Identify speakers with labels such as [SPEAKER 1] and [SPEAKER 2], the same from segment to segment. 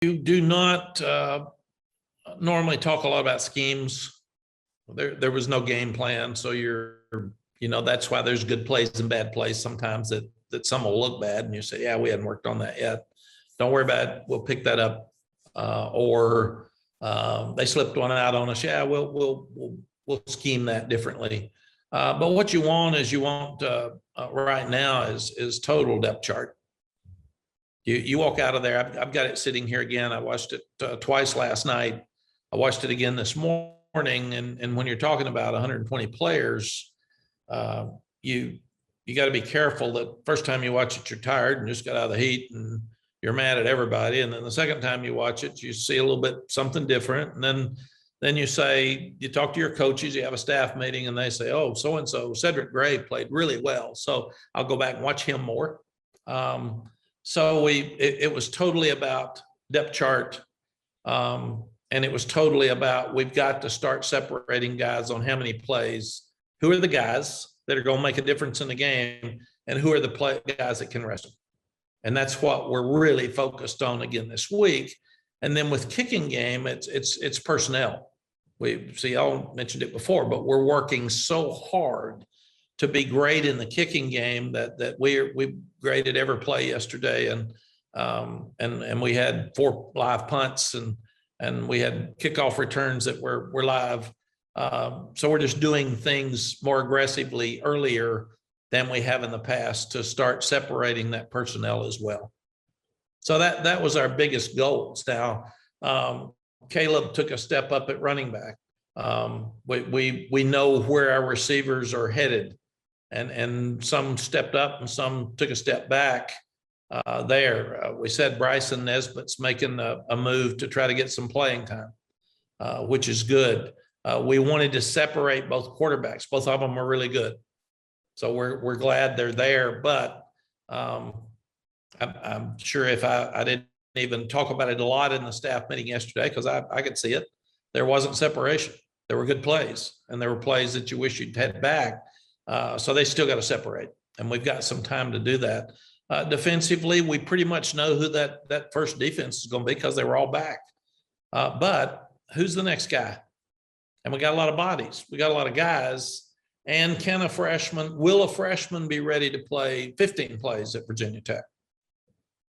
[SPEAKER 1] You do not normally talk a lot about schemes. There was no game plan, so that's why there's good plays and bad plays sometimes that some will look bad and you say, yeah, we hadn't worked on that yet. Don't worry about it. We'll pick that up. Or they slipped one out on us. Yeah, we'll scheme that differently. But what you want right now is total depth chart. You walk out of there. I've got it sitting here again. I watched it twice last night. I watched it again this morning. And when you're talking about 120 players, you got to be careful that first time you watch it, you're tired and just got out of the heat and you're mad at everybody. And then the second time you watch it, you see a little bit something different. And then you talk to your coaches, you have a staff meeting and they say, oh, so-and-so, Cedric Gray played really well. So I'll go back and watch him more. So it was totally about depth chart. And it was totally about, we've got to start separating guys on how many plays, who are the guys that are going to make a difference in the game and who are the guys that can rest them. And that's what we're really focused on again this week. And then with kicking game, it's personnel. Y'all mentioned it before, but we're working so hard to be great in the kicking game that we graded every play yesterday, and we had 4 live punts and we had kickoff returns that were live. So we're just doing things more aggressively earlier than we have in the past to start separating that personnel as well. So that was our biggest goals. Now, Caleb took a step up at running back. We know where our receivers are headed, and some stepped up and some took a step back there. We said Bryson Nesbitt's making a move to try to get some playing time, which is good. We wanted to separate both quarterbacks. Both of them are really good. So we're glad they're there, but I'm sure if I didn't even talk about it a lot in the staff meeting yesterday, because I could see it, there wasn't separation. There were good plays, and there were plays that you wish you'd had back. So they still got to separate, and we've got some time to do that. Defensively, we pretty much know who that first defense is going to be because they were all back. But who's the next guy? And we got a lot of bodies. We got a lot of guys. And will a freshman be ready to play 15 plays at Virginia Tech?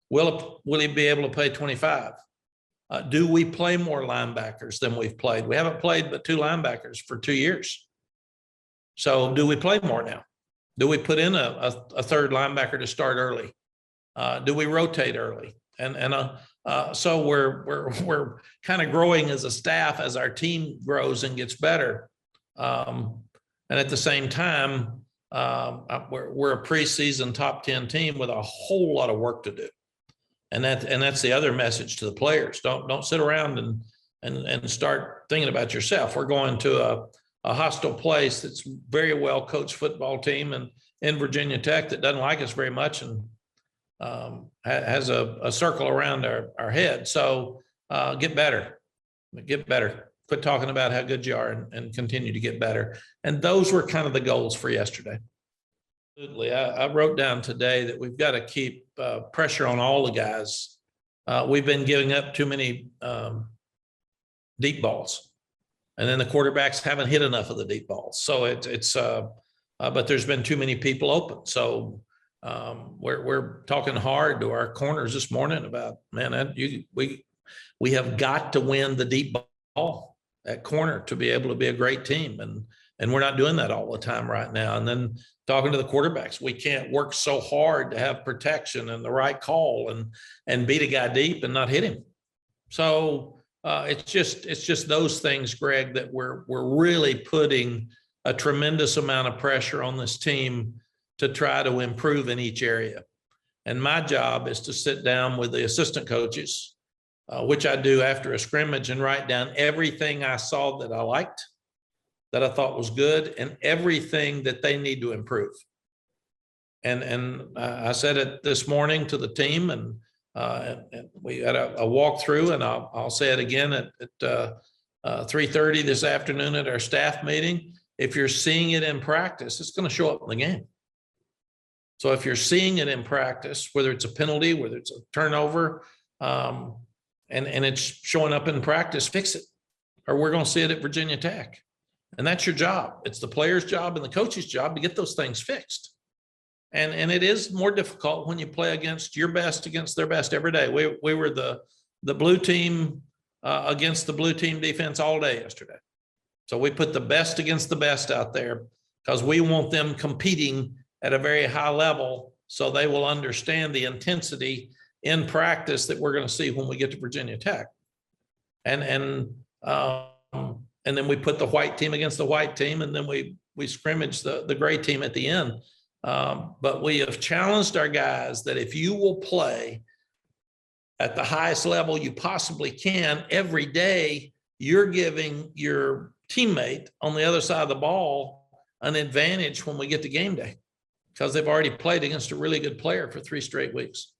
[SPEAKER 1] Will he be able to play 25? Do we play more linebackers than we've played? We haven't played but 2 linebackers for 2 years. So do we play more now? Do we put in a third linebacker to start early? Do we rotate early? So we're kind of growing as a staff as our team grows and gets better. And at the same time, we're a preseason top 10 team with a whole lot of work to do. And that's the other message to the players. Don't sit around and start thinking about yourself. We're going to a hostile place that's very well coached football team and in Virginia Tech that doesn't like us very much and has a circle around our head. So get better. Quit talking about how good you are and continue to get better. And those were kind of the goals for yesterday. Absolutely. I wrote down today that we've got to keep pressure on all the guys. We've been giving up too many deep balls, and then the quarterbacks haven't hit enough of the deep balls. So but there's been too many people open. So we're talking hard to our corners this morning about, man, we have got to win the deep ball at corner to be able to be a great team. And we're not doing that all the time right now. And then talking to the quarterbacks, we can't work so hard to have protection and the right call and beat a guy deep and not hit him. So it's just those things, Greg, that we're really putting a tremendous amount of pressure on this team to try to improve in each area. And my job is to sit down with the assistant coaches, which I do after a scrimmage, and write down everything I saw that I liked, that I thought was good, and everything that they need to improve. And I said it this morning to the team, and we had a walkthrough, and I'll say it again at 3:30 this afternoon at our staff meeting. If you're seeing it in practice, it's going to show up in the game. So if you're seeing it in practice, whether it's a penalty, whether it's a turnover, and it's showing up in practice, fix it, or we're going to see it at Virginia Tech. And that's your job. It's the player's job and the coach's job to get those things fixed. And it is more difficult when you play against your best against their best every day. We were the blue team against the blue team defense all day yesterday. So we put the best against the best out there because we want them competing at a very high level so they will understand the intensity in practice that we're going to see when we get to Virginia Tech. And then we put the white team against the white team, and then we scrimmage the gray team at the end. But we have challenged our guys that if you will play at the highest level you possibly can every day, you're giving your teammate on the other side of the ball an advantage when we get to game day because they've already played against a really good player for 3 straight weeks.